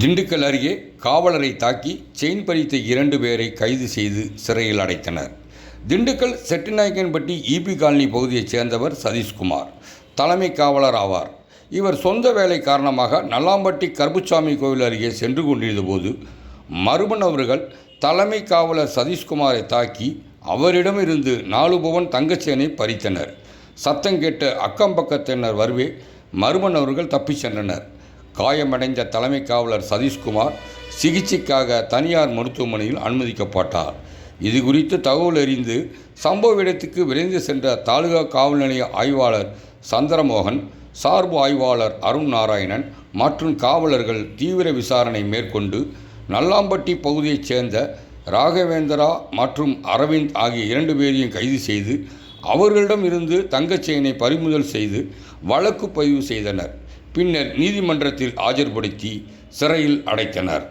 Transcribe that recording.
திண்டுக்கல் அருகே காவலரை தாக்கி செயின் பறித்த 2 பேரை கைது செய்து சிறையில் அடைத்தனர். திண்டுக்கல் செட்டிநாயக்கன்பட்டி ஈபி காலனி பகுதியைச் சேர்ந்தவர் சதீஷ்குமார் தலைமை காவலர் ஆவார். இவர் சொந்த வேலை காரணமாக நல்லாம்பட்டி கருப்புசாமி கோவில் அருகே சென்று கொண்டிருந்தபோது மர்ம நபர்கள் தலைமை காவலர் சதீஷ்குமாரை தாக்கி அவரிடமிருந்து 4 பவுன் தங்கச்சேனை பறித்தனர். சத்தம் கேட்ட அக்கம் பக்கத்தினர் வரவே மர்ம நபர்கள் தப்பிச் சென்றனர். காயமடைந்த தலைமை காவலர் சதீஷ்குமார் சிகிச்சைக்காக தனியார் மருத்துவமனையில் அனுமதிக்கப்பட்டார். இது குறித்து தகவல் அறிந்து சம்பவ இடத்துக்கு விரைந்து சென்ற தாலுகா காவல் நிலைய ஆய்வாளர் சந்திரமோகன், சார்பு ஆய்வாளர் அருண் நாராயணன் மற்றும் காவலர்கள் தீவிர விசாரணை மேற்கொண்டு நல்லாம்பட்டி பகுதியைச் சேர்ந்த ராகவேந்திரா மற்றும் அரவிந்த் ஆகிய 2 பேரையும் கைது செய்து அவர்களிடம் இருந்து தங்கச்செயினை பறிமுதல் செய்து வழக்கு பதிவு செய்தனர். பின்னர் நீதிமன்றத்தில் ஆஜர்படுத்தி சிறையில் அடைத்தனர்.